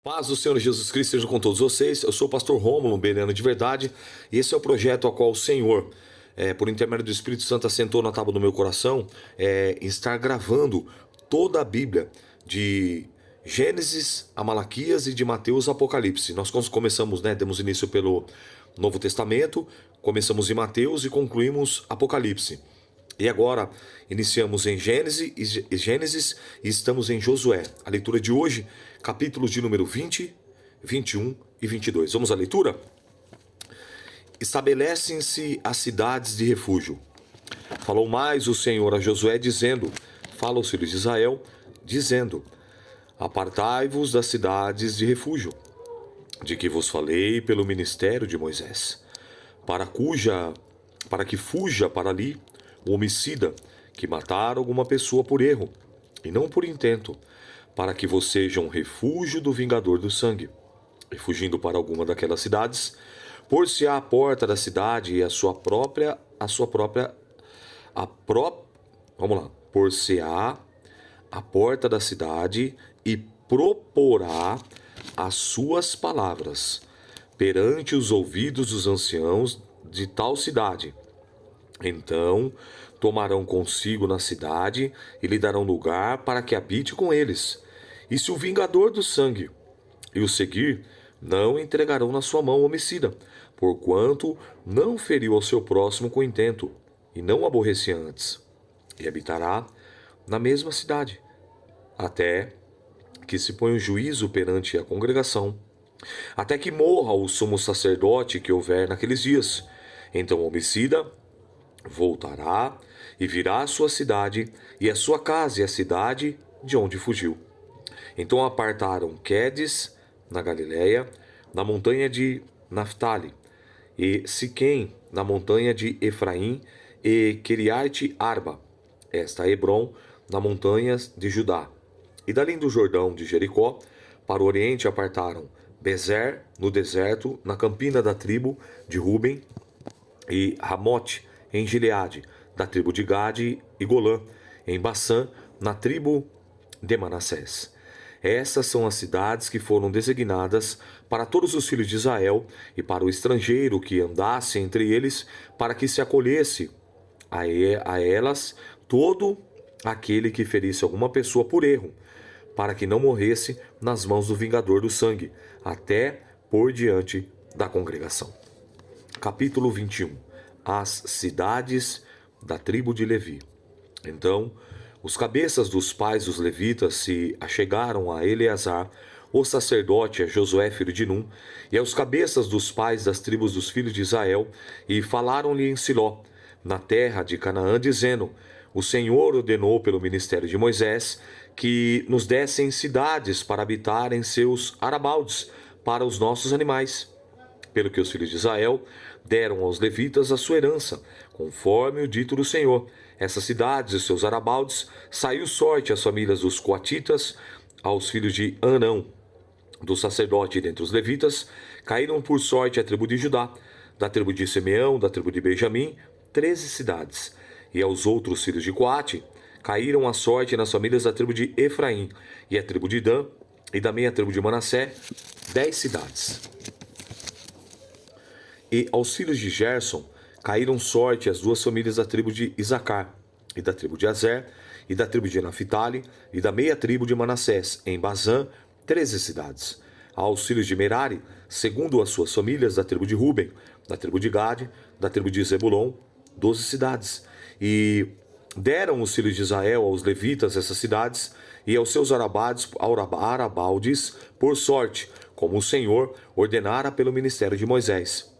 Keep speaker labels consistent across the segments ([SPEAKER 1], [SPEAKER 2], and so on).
[SPEAKER 1] Paz do Senhor Jesus Cristo seja com todos vocês. Eu sou o pastor Rômulo, um bereano de verdade, e esse é o projeto ao qual o Senhor, por intermédio do Espírito Santo, assentou na tábua do meu coração, estar gravando toda a Bíblia, de Gênesis a Malaquias e de Mateus a Apocalipse. Nós começamos, demos início pelo Novo Testamento, começamos em Mateus e concluímos Apocalipse. E agora iniciamos em Gênesis e estamos em Josué. A leitura de hoje, capítulos de número 20, 21 e 22. Vamos à leitura? Estabelecem-se as cidades de refúgio. Falou mais o Senhor a Josué, dizendo: Fala aos filhos de Israel, dizendo: Apartai-vos das cidades de refúgio, de que vos falei pelo ministério de Moisés, para que fuja para ali o homicida que matar alguma pessoa por erro, e não por intento, para que vos seja um refúgio do vingador do sangue. E fugindo para alguma daquelas cidades, pôr-se-á à porta da cidade e pôr-se-á à porta da cidade e proporá as suas palavras perante os ouvidos dos anciãos de tal cidade. Então tomarão consigo na cidade e lhe darão lugar para que habite com eles. E se o vingador do sangue e o seguir, não entregarão na sua mão o homicida, porquanto não feriu ao seu próximo com intento, e não aborrecia antes. E habitará na mesma cidade, até que se ponha o juízo perante a congregação, até que morra o sumo sacerdote que houver naqueles dias. Então o homicida voltará e virá à sua cidade, e a sua casa e a cidade de onde fugiu. Então apartaram Quedes, na Galiléia, na montanha de Naftali, e Siquém, na montanha de Efraim, e Quiriate Arba, esta Hebron, na montanhas de Judá. E dali do Jordão de Jericó, para o oriente apartaram Bezer, no deserto, na campina da tribo de Ruben, e Ramote, em Gileade, da tribo de Gade, e Golã, em Bassã, na tribo de Manassés. Essas são as cidades que foram designadas para todos os filhos de Israel e para o estrangeiro que andasse entre eles, para que se acolhesse a elas todo aquele que ferisse alguma pessoa por erro, para que não morresse nas mãos do vingador do sangue, até por diante da congregação. Capítulo 21. As cidades da tribo de Levi. Então, os cabeças dos pais dos levitas se achegaram a Eleazar, o sacerdote, a Josué, filho de Num, e aos cabeças dos pais das tribos dos filhos de Israel, e falaram-lhe em Siló, na terra de Canaã, dizendo: O Senhor ordenou pelo ministério de Moisés que nos dessem cidades para habitar em seus arabaldes para os nossos animais. Pelo que os filhos de Israel deram aos levitas a sua herança, conforme o dito do Senhor. Essas cidades e seus arabaldes saiu sorte às famílias dos coatitas, aos filhos de Anão, do sacerdote dentre os levitas, caíram por sorte a tribo de Judá, da tribo de Simeão, da tribo de Benjamim, 13 cidades. E aos outros filhos de Coate, caíram a sorte nas famílias da tribo de Efraim, e a tribo de Dan, e da meia tribo de Manassé, 10 cidades. E aos filhos de Gerson caíram sorte as duas famílias da tribo de Isacar, e da tribo de Azer, e da tribo de Naphtali, e da meia tribo de Manassés, em Bazã, 13 cidades. Aos filhos de Merari, segundo as suas famílias, da tribo de Ruben, da tribo de Gade, da tribo de Zebulon, 12 cidades. E deram os filhos de Israel aos levitas essas cidades, e aos seus arabaldes por sorte, como o Senhor ordenara pelo ministério de Moisés.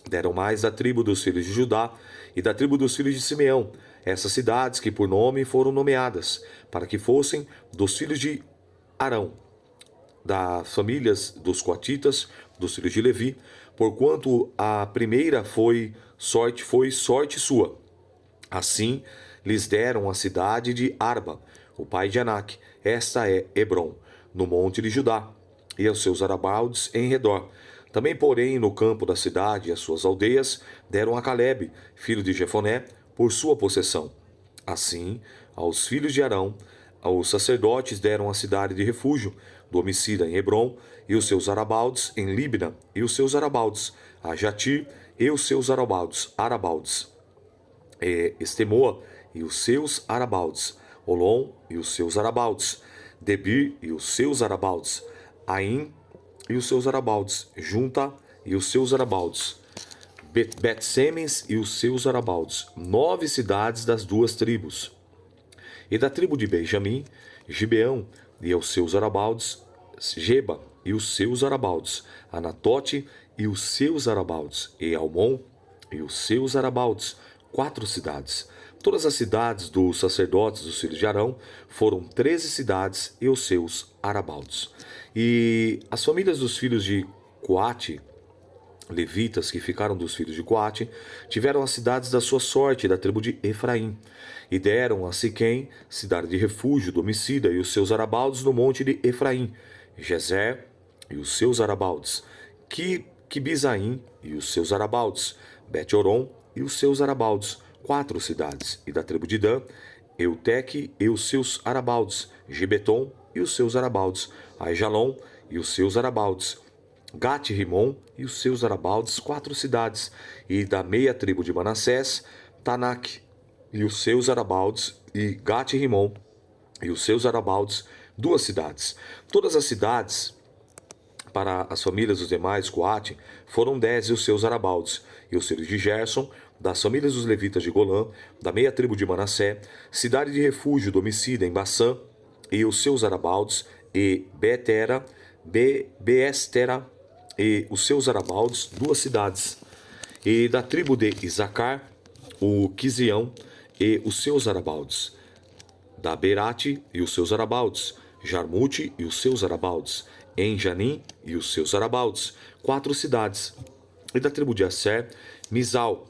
[SPEAKER 1] Deram mais da tribo dos filhos de Judá e da tribo dos filhos de Simeão, essas cidades que por nome foram nomeadas, para que fossem dos filhos de Arão, das famílias dos coatitas, dos filhos de Levi, porquanto a primeira foi sorte sua. Assim lhes deram a cidade de Arba, o pai de Anak, esta é Hebron, no monte de Judá, e aos seus arabaldes em redor. Também, porém, no campo da cidade e as suas aldeias, deram a Calebe, filho de Jefoné, por sua possessão. Assim, aos filhos de Arão, os sacerdotes deram a cidade de refúgio do homicida em Hebron, e os seus arabaldes, em Líbna e os seus arabaldes, a Jatir e os seus arabaldes, Estemoa e os seus arabaldes, Olom e os seus arabaldes, Debir e os seus arabaldes, Aim e os seus arabaldes, Junta e os seus arabaldes, Bet-Semens e os seus arabaldes, 9 cidades das 2 tribos. E da tribo de Benjamim, Gibeão e os seus arabaldes, Geba e os seus arabaldes, Anatote e os seus arabaldes, e Almon e os seus arabaldes, 4 cidades. Todas as cidades dos sacerdotes dos filhos de Arão foram 13 cidades e os seus arabaldes. E as famílias dos filhos de Coate, levitas que ficaram dos filhos de Coate, tiveram as cidades da sua sorte da tribo de Efraim, e deram a Siquém, cidade de refúgio do homicida, e os seus arabaldes no monte de Efraim, Gezer e os seus arabaldes, Quibizaim e os seus arabaldes, Bet-Oron e os seus arabaldes, 4 cidades, e da tribo de Dan, Euteque e os seus arabaldes, Gibeton e os seus arabaldes, Aijalon e os seus arabaldes, Gat-Rimon e os seus arabaldes, 4 cidades, e da meia tribo de Manassés, Tanak e os seus arabaldes, e Gat-Rimon e os seus arabaldes, 2 cidades. Todas as cidades para as famílias dos demais Coate foram 10 e os seus arabaldes, e os filhos de Gerson, das famílias dos levitas de Golã, da meia tribo de Manassé, cidade de refúgio do homicida em Baçã, e os seus arabaldes, e Betera, Beestera e os seus arabaldes, 2 cidades. E da tribo de Isacar, o Quizião e os seus arabaldes, da Berate e os seus arabaldes, Jarmute e os seus arabaldes, Enjanim e os seus arabaldes, 4 cidades. E da tribo de Asser, Mizal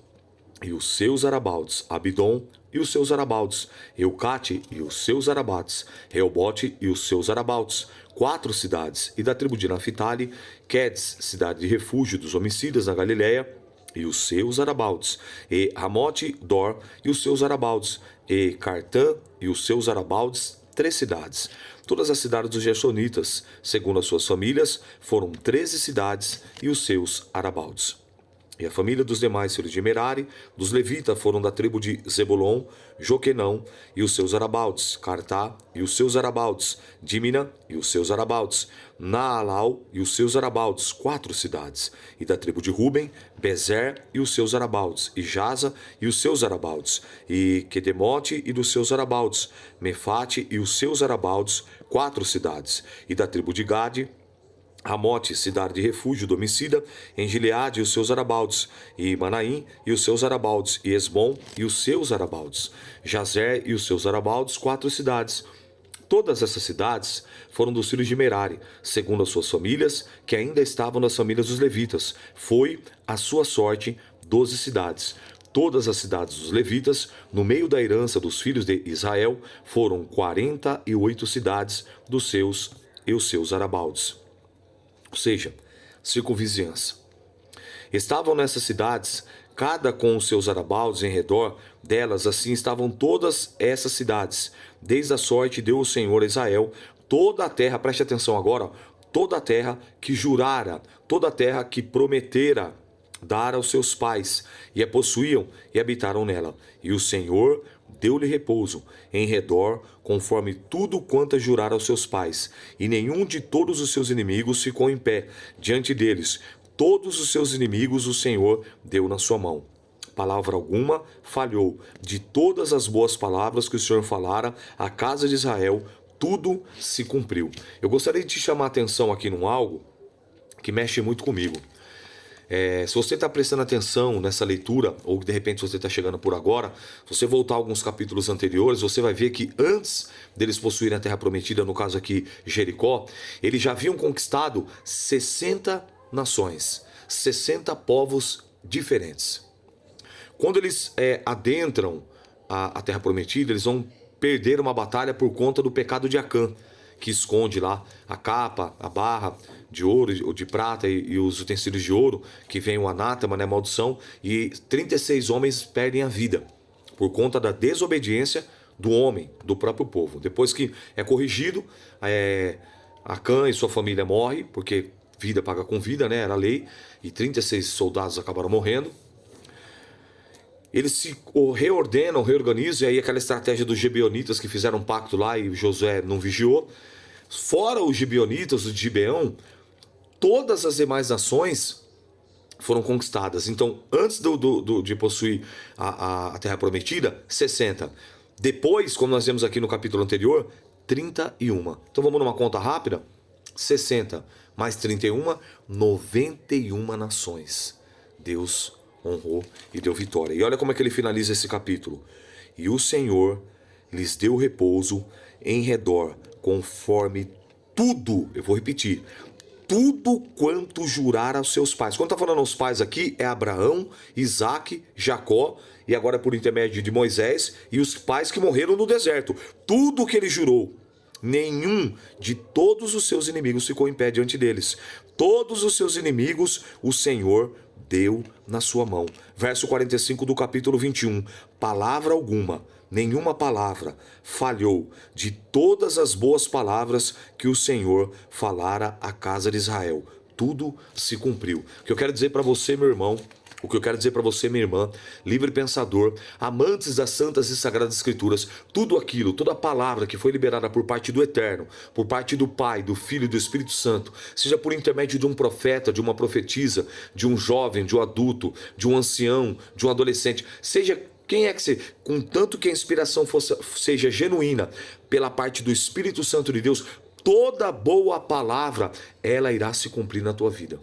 [SPEAKER 1] e os seus arabaldes, Abidom e os seus arabaldes, Eucate e os seus arabaldes, Reobote e os seus arabaldes, 4 cidades. E da tribo de Naphtali, Quedes, cidade de refúgio dos homicidas na Galiléia, e os seus arabaldes, e Ramote, Dor e os seus arabaldes, e Cartã e os seus arabaldes, 3 cidades. Todas as cidades dos Gersonitas, segundo as suas famílias, foram 13 cidades e os seus arabaldes. E a família dos demais filhos de Merari, dos levitas, foram da tribo de Zebulon, Joquenão e os seus arabaldes, Cartá e os seus arabaldes, Dímina e os seus arabaldes, Naalau e os seus arabaldes, 4 cidades. E da tribo de Ruben, Bezer e os seus arabaldes, e Jaza e os seus arabaldes, e Quedemote e dos seus arabaldes, Mefate e os seus arabaldes, 4 cidades. E da tribo de Gade, Ramote, cidade de refúgio do homicida, em Gileade e os seus arabaldes, e Manaim e os seus arabaldes, e Esbom e os seus arabaldes, Jazer e os seus arabaldes, 4 cidades. Todas essas cidades foram dos filhos de Merari, segundo as suas famílias, que ainda estavam nas famílias dos levitas. Foi a sua sorte 12 cidades. Todas as cidades dos levitas, no meio da herança dos filhos de Israel, foram 48 cidades dos seus e os seus arabaldes. Ou seja, circunvizinhança. Estavam nessas cidades, cada com os seus arabaldes em redor delas, assim estavam todas essas cidades. Desde a sorte deu o Senhor a Israel toda a terra, preste atenção agora, toda a terra que jurara, toda a terra que prometera dar aos seus pais, e a possuíam e habitaram nela. E o Senhor deu-lhe repouso em redor, conforme tudo quanto jurara aos seus pais, e nenhum de todos os seus inimigos ficou em pé diante deles. Todos os seus inimigos o Senhor deu na sua mão. Palavra alguma falhou. De todas as boas palavras que o Senhor falara à casa de Israel, tudo se cumpriu. Eu gostaria de te chamar a atenção aqui num algo que mexe muito comigo. Se você está prestando atenção nessa leitura, ou de repente você está chegando por agora, se você voltar alguns capítulos anteriores, você vai ver que antes deles possuírem a terra prometida, no caso aqui Jericó, eles já haviam conquistado 60 nações, 60 povos diferentes. Quando eles adentram a terra prometida, eles vão perder uma batalha por conta do pecado de Acã, que esconde lá a capa, a barra de ouro ou de prata e os utensílios de ouro, que vem o anátema, né, a maldição, e 36 homens perdem a vida por conta da desobediência do homem, do próprio povo. Depois que é corrigido, Acã e sua família morrem, porque vida paga com vida, né? Era a lei, e 36 soldados acabaram morrendo. Eles se reorganizam, e aí aquela estratégia dos gibeonitas que fizeram um pacto lá e Josué não vigiou. Fora os gibeonitas, os de Gibeão, todas as demais nações foram conquistadas. Então, antes de possuir a Terra Prometida, 60. Depois, como nós vemos aqui no capítulo anterior, 31. Então vamos numa conta rápida. 60 mais 31, 91 nações. Deus honrou e deu vitória. E olha como é que ele finaliza esse capítulo. E o Senhor lhes deu repouso em redor, conforme tudo, eu vou repetir, tudo quanto jurar aos seus pais. Quando está falando aos pais aqui, é Abraão, Isaque, Jacó, e agora por intermédio de Moisés, e os pais que morreram no deserto. Tudo o que ele jurou, nenhum de todos os seus inimigos ficou em pé diante deles. Todos os seus inimigos o Senhor deu na sua mão. Verso 45 do capítulo 21. Palavra alguma, nenhuma palavra falhou de todas as boas palavras que o Senhor falara à casa de Israel. Tudo se cumpriu. O que eu quero dizer para você, meu irmão, o que eu quero dizer para você, minha irmã, livre pensador, amantes das santas e sagradas escrituras, tudo aquilo, toda a palavra que foi liberada por parte do Eterno, por parte do Pai, do Filho e do Espírito Santo, seja por intermédio de um profeta, de uma profetisa, de um jovem, de um adulto, de um ancião, de um adolescente, seja quem é que seja, contanto que a inspiração seja genuína pela parte do Espírito Santo de Deus, toda boa palavra, ela irá se cumprir na tua vida.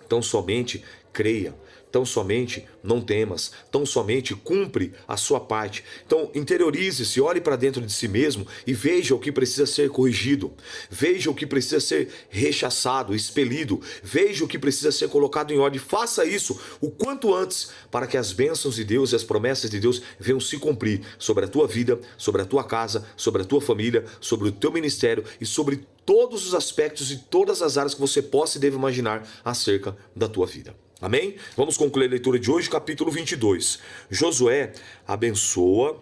[SPEAKER 1] Então somente creia, tão somente não temas, tão somente cumpre a sua parte. Então interiorize-se, olhe para dentro de si mesmo e veja o que precisa ser corrigido, veja o que precisa ser rechaçado, expelido, veja o que precisa ser colocado em ordem. Faça isso o quanto antes, para que as bênçãos de Deus e as promessas de Deus venham se cumprir sobre a tua vida, sobre a tua casa, sobre a tua família, sobre o teu ministério e sobre todos os aspectos e todas as áreas que você possa e deve imaginar acerca da tua vida. Amém? Vamos concluir a leitura de hoje, capítulo 22. Josué abençoa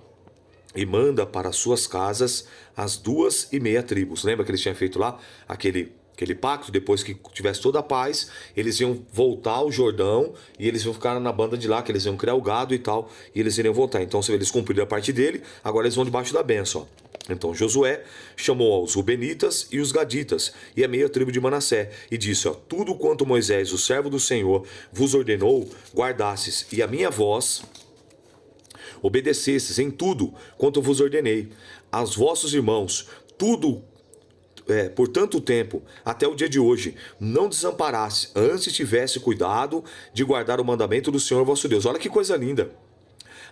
[SPEAKER 1] e manda para suas casas as 2,5 tribos. Lembra que eles tinham feito lá aquele pacto? Depois que tivesse toda a paz, eles iam voltar ao Jordão e eles iam ficar na banda de lá, que eles iam criar o gado e tal, e eles iriam voltar. Então, se eles cumpriram a parte dele, agora eles vão debaixo da bênção, ó. Então Josué chamou aos Rubenitas e os Gaditas e a meia tribo de Manassé e disse, ó, tudo quanto Moisés, o servo do Senhor, vos ordenou, guardasses, e a minha voz obedecesses em tudo quanto vos ordenei, aos vossos irmãos, tudo por tanto tempo, até o dia de hoje, não desamparasse, antes tivesse cuidado de guardar o mandamento do Senhor vosso Deus. Olha que coisa linda!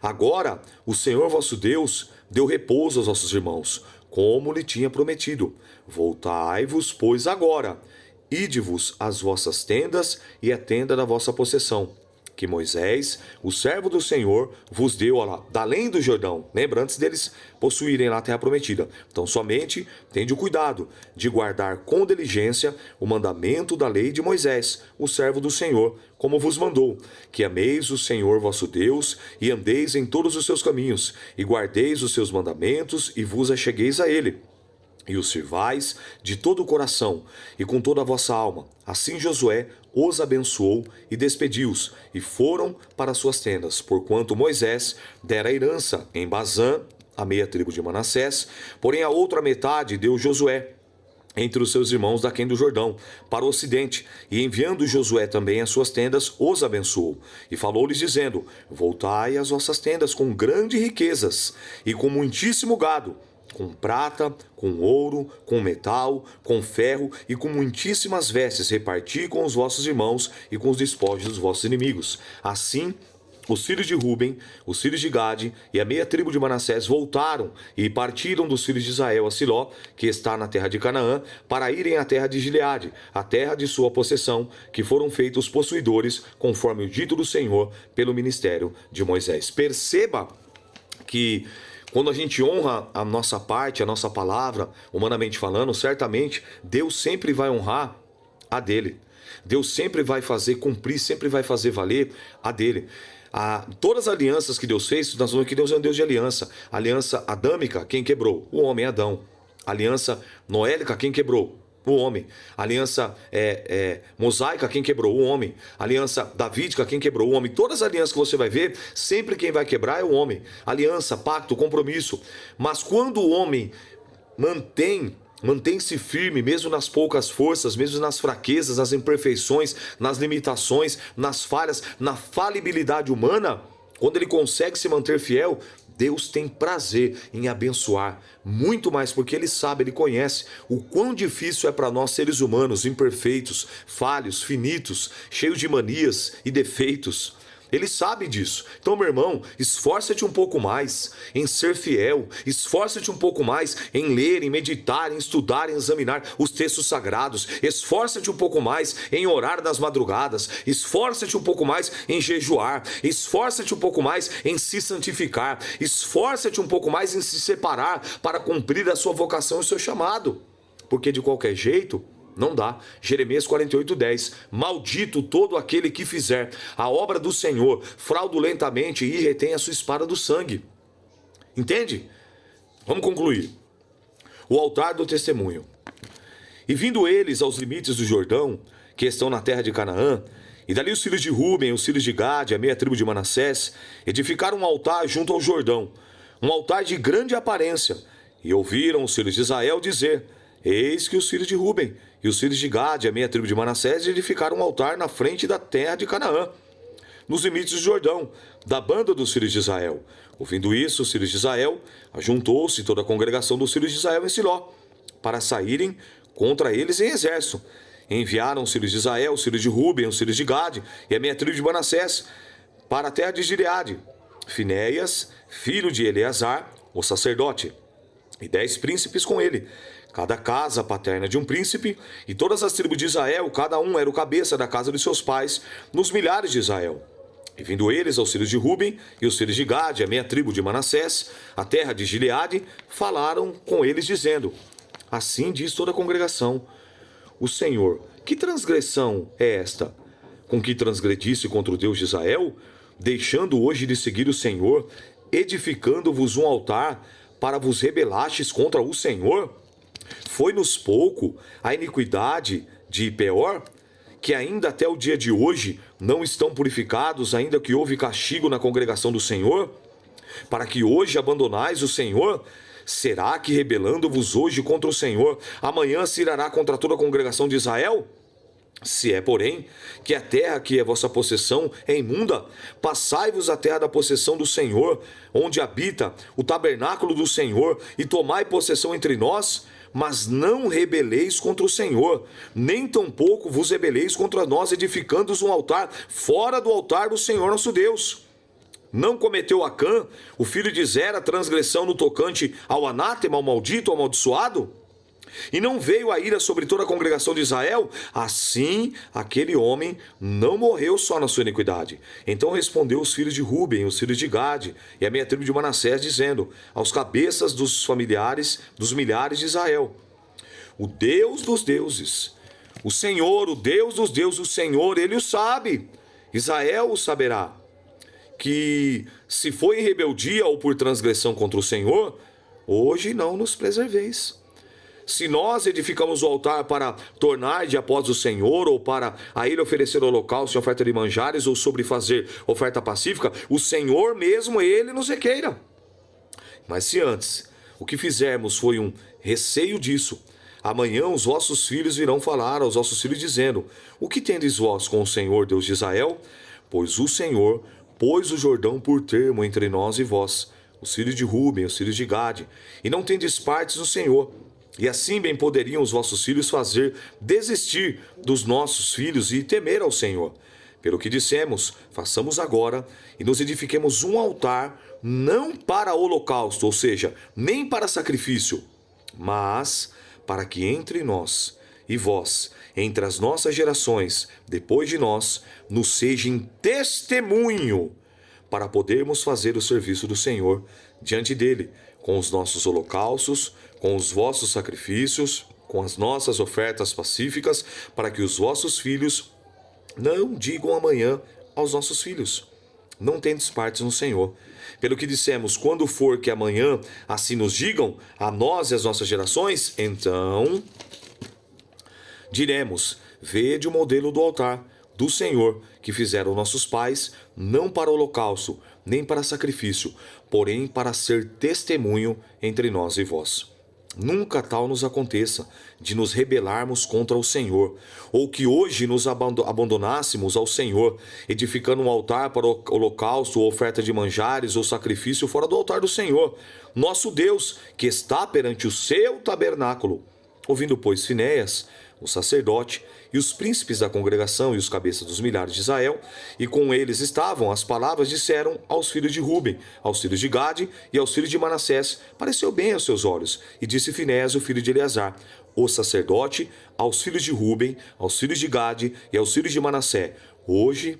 [SPEAKER 1] Agora, o Senhor vosso Deus deu repouso aos vossos irmãos, como lhe tinha prometido. Voltai-vos, pois, agora, ide-vos às vossas tendas e à tenda da vossa possessão, que Moisés, o servo do Senhor, vos deu lá, da além do Jordão. Lembra, antes deles possuírem lá a terra prometida. Então, somente tende o cuidado de guardar com diligência o mandamento da lei de Moisés, o servo do Senhor, como vos mandou, que ameis o Senhor vosso Deus e andeis em todos os seus caminhos, e guardeis os seus mandamentos e vos achegueis a ele, e os sirvais de todo o coração e com toda a vossa alma. Assim Josué os abençoou e despediu-os, e foram para suas tendas, porquanto Moisés dera herança em Bazã, a meia tribo de Manassés, porém a outra metade deu Josué entre os seus irmãos daquém do Jordão, para o ocidente, e enviando Josué também às suas tendas, os abençoou, e falou-lhes dizendo, voltai às vossas tendas com grandes riquezas, e com muitíssimo gado, com prata, com ouro, com metal, com ferro e com muitíssimas vestes, reparti com os vossos irmãos e com os despojos dos vossos inimigos. Assim, os filhos de Ruben, os filhos de Gade e a meia tribo de Manassés voltaram e partiram dos filhos de Israel a Siló, que está na terra de Canaã, para irem à terra de Gileade, a terra de sua possessão, que foram feitos possuidores, conforme o dito do Senhor, pelo ministério de Moisés. Perceba que quando a gente honra a nossa parte, a nossa palavra, humanamente falando, certamente Deus sempre vai honrar a dele. Deus sempre vai fazer cumprir, sempre vai fazer valer a dele. Todas as alianças que Deus fez, nós vamos que Deus é um Deus de aliança. A aliança adâmica, quem quebrou? O homem Adão. A aliança noélica, quem quebrou? O homem. Aliança mosaica, quem quebrou? O homem. Aliança davídica, quem quebrou? O homem. Todas as alianças que você vai ver, sempre quem vai quebrar é o homem. Aliança, pacto, compromisso. Mas quando o homem mantém-se firme, mesmo nas poucas forças, mesmo nas fraquezas, nas imperfeições, nas limitações, nas falhas, na falibilidade humana, quando ele consegue se manter fiel, Deus tem prazer em abençoar, muito mais porque Ele sabe, Ele conhece o quão difícil é para nós seres humanos, imperfeitos, falhos, finitos, cheios de manias e defeitos. Ele sabe disso. Então, meu irmão, esforça-te um pouco mais em ser fiel. Esforça-te um pouco mais em ler, em meditar, em estudar, em examinar os textos sagrados. Esforça-te um pouco mais em orar nas madrugadas. Esforça-te um pouco mais em jejuar. Esforça-te um pouco mais em se santificar. Esforça-te um pouco mais em se separar para cumprir a sua vocação e o seu chamado. Porque de qualquer jeito, não dá. Jeremias 48:10. Maldito todo aquele que fizer a obra do Senhor fraudulentamente e retém a sua espada do sangue. Entende? Vamos concluir. O altar do testemunho. E vindo eles aos limites do Jordão, que estão na terra de Canaã, e dali os filhos de Ruben, os filhos de Gade, a meia tribo de Manassés, edificaram um altar junto ao Jordão, um altar de grande aparência, e ouviram os filhos de Israel dizer: eis que os filhos de Ruben e os filhos de Gade, a meia tribo de Manassés, edificaram um altar na frente da terra de Canaã, nos limites do Jordão, da banda dos filhos de Israel. Ouvindo isso, os filhos de Israel, ajuntou-se toda a congregação dos filhos de Israel em Siló, para saírem contra eles em exército. Enviaram os filhos de Israel, os filhos de Ruben, os filhos de Gade e a meia tribo de Manassés, para a terra de Gileade. Finéias, filho de Eleazar, o sacerdote, e 10 príncipes com ele, cada casa paterna de um príncipe, e todas as tribos de Israel, cada um era o cabeça da casa de seus pais, nos milhares de Israel. E vindo eles aos filhos de Ruben e os filhos de Gade, a meia tribo de Manassés, a terra de Gileade, falaram com eles, dizendo: assim diz toda a congregação: o Senhor, que transgressão é esta? Com que transgredisse contra o Deus de Israel, deixando hoje de seguir o Senhor, edificando-vos um altar, para vos rebelastes contra o Senhor? Foi-nos pouco a iniquidade de Peor, que ainda até o dia de hoje não estão purificados, ainda que houve castigo na congregação do Senhor? Para que hoje abandonais o Senhor? Será que, rebelando-vos hoje contra o Senhor, amanhã se irá contra toda a congregação de Israel? Se é, porém, que a terra que é vossa possessão é imunda, passai-vos a terra da possessão do Senhor, onde habita o tabernáculo do Senhor, e tomai possessão entre nós, mas não rebeleis contra o Senhor, nem tampouco vos rebeleis contra nós, edificando-os um altar fora do altar do Senhor nosso Deus. Não cometeu Acã, o filho de Zera, transgressão no tocante ao anátema, ao maldito, ao amaldiçoado? E não veio a ira sobre toda a congregação de Israel? Assim, aquele homem não morreu só na sua iniquidade. Então respondeu os filhos de Ruben, os filhos de Gade e a meia tribo de Manassés, dizendo aos cabeças dos familiares, dos milhares de Israel: o Deus dos deuses, o Senhor, o Deus dos deuses, o Senhor, Ele o sabe. Israel o saberá, que se foi em rebeldia ou por transgressão contra o Senhor, hoje não nos preserveis. Se nós edificamos o altar para tornar de após o Senhor, ou para a ele oferecer holocausto e oferta de manjares, ou sobre fazer oferta pacífica, o Senhor mesmo, ele nos requeira. Mas se antes o que fizermos foi um receio disso, amanhã os vossos filhos virão falar aos vossos filhos, dizendo: o que tendes vós com o Senhor, Deus de Israel? Pois o Senhor pôs o Jordão por termo entre nós e vós, os filhos de Ruben, os filhos de Gade, e não tendes partes no Senhor. E assim bem poderiam os vossos filhos fazer desistir dos nossos filhos e temer ao Senhor. Pelo que dissemos, façamos agora e nos edifiquemos um altar, não para holocausto, ou seja, nem para sacrifício, mas para que entre nós e vós, entre as nossas gerações, depois de nós, nos sejam testemunho, para podermos fazer o serviço do Senhor diante dele, com os nossos holocaustos, com os vossos sacrifícios, com as nossas ofertas pacíficas, para que os vossos filhos não digam amanhã aos nossos filhos: não tendes partes no Senhor. Pelo que dissemos, quando for que amanhã assim nos digam, a nós e às nossas gerações, então Diremos: vede o modelo do altar do Senhor, que fizeram nossos pais, não para holocausto, nem para sacrifício, porém para ser testemunho entre nós e vós. Nunca tal nos aconteça, de nos rebelarmos contra o Senhor, ou que hoje nos abandonássemos ao Senhor, edificando um altar para o holocausto, ou oferta de manjares, ou sacrifício fora do altar do Senhor, nosso Deus, que está perante o seu tabernáculo. Ouvindo, pois, Finéias, o sacerdote, e os príncipes da congregação e os cabeças dos milhares de Israel, e com eles estavam as palavras, disseram aos filhos de Ruben, aos filhos de Gade e aos filhos de Manassés: pareceu bem aos seus olhos. E disse Finéias, o filho de Eleazar, o sacerdote, aos filhos de Ruben, aos filhos de Gade e aos filhos de Manassés: hoje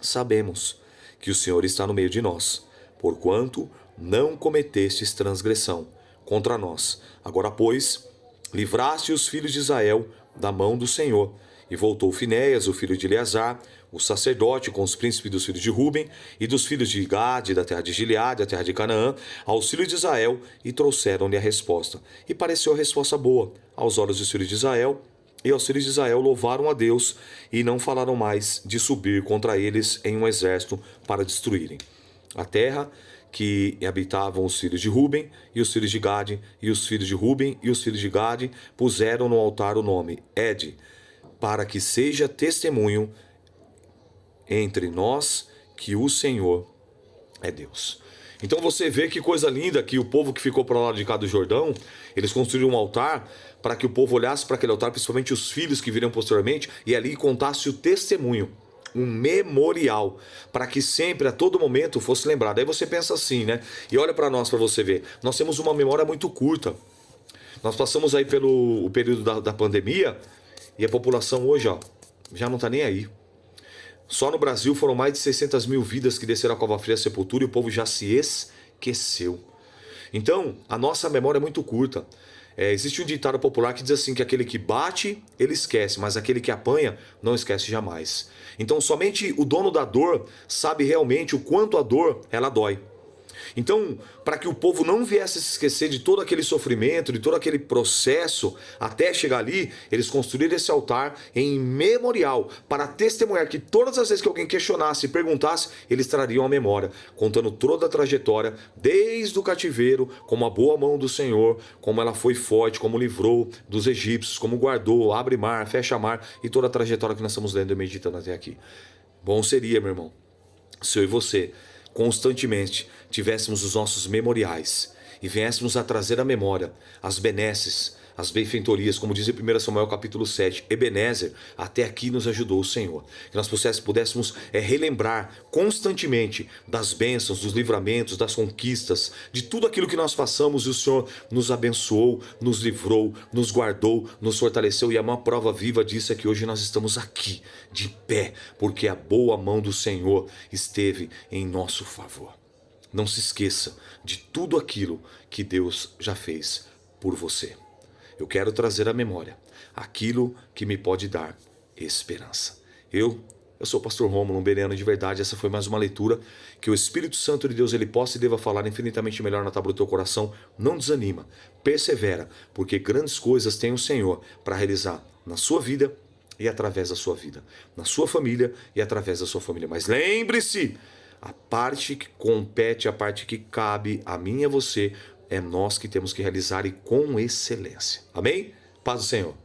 [SPEAKER 1] sabemos que o Senhor está no meio de nós, porquanto não cometestes transgressão contra nós. Agora, pois, livraste os filhos de Israel da mão do Senhor. E voltou Finéias, o filho de Eleazar, o sacerdote, com os príncipes dos filhos de Ruben e dos filhos de Gade, da terra de Gileade, da terra de Canaã, aos filhos de Israel, e trouxeram-lhe a resposta. E pareceu a resposta boa aos olhos dos filhos de Israel, e aos filhos de Israel louvaram a Deus, e não falaram mais de subir contra eles em um exército para destruírem a terra que habitavam os filhos de Ruben e os filhos de Gade, e os filhos de Ruben e os filhos de Gade puseram no altar o nome Ed, para que seja testemunho entre nós que o Senhor é Deus. Então você vê que coisa linda que o povo que ficou para lá de cá do Jordão, eles construíram um altar para que o povo olhasse para aquele altar, principalmente os filhos que viriam posteriormente, e ali contasse o testemunho. Um memorial, para que sempre, a todo momento, fosse lembrado. Aí você pensa assim, né? E olha para nós, para você ver. Nós temos uma memória muito curta. Nós passamos aí pelo o período da pandemia, e a população hoje, ó, já não está nem aí. Só no Brasil foram mais de 600 mil vidas que desceram a cova fria, a sepultura, e o povo já se esqueceu. Então, a nossa memória é muito curta. Existe um ditado popular que diz assim, que aquele que bate, ele esquece, mas aquele que apanha, não esquece jamais. Então, somente o dono da dor sabe realmente o quanto a dor, ela dói. Então, para que o povo não viesse a se esquecer de todo aquele sofrimento, de todo aquele processo, até chegar ali, eles construíram esse altar em memorial, para testemunhar que todas as vezes que alguém questionasse e perguntasse, eles trariam a memória, contando toda a trajetória, desde o cativeiro, como a boa mão do Senhor, como ela foi forte, como livrou dos egípcios, como guardou, abre mar, fecha mar, e toda a trajetória que nós estamos lendo e meditando até aqui. Bom seria, meu irmão, se eu e você constantemente tivéssemos os nossos memoriais e viéssemos a trazer à memória as benesses, as benfeitorias, como diz em 1 Samuel capítulo 7, Ebenezer, até aqui nos ajudou o Senhor. Que nós pudéssemos relembrar constantemente das bênçãos, dos livramentos, das conquistas, de tudo aquilo que nós passamos, e o Senhor nos abençoou, nos livrou, nos guardou, nos fortaleceu, e a maior prova viva disso é que hoje nós estamos aqui, de pé, porque a boa mão do Senhor esteve em nosso favor. Não se esqueça de tudo aquilo que Deus já fez por você. Eu quero trazer à memória aquilo que me pode dar esperança. Eu sou o pastor Rômulo, um bereano de verdade. Essa foi mais uma leitura. Que o Espírito Santo de Deus ele possa e deva falar infinitamente melhor na tábua do teu coração. Não desanima, persevera, porque grandes coisas tem o Senhor para realizar na sua vida e através da sua vida, na sua família e através da sua família. Mas lembre-se, a parte que compete, a parte que cabe a mim e a você, é nós que temos que realizar, e com excelência. Amém? Paz do Senhor.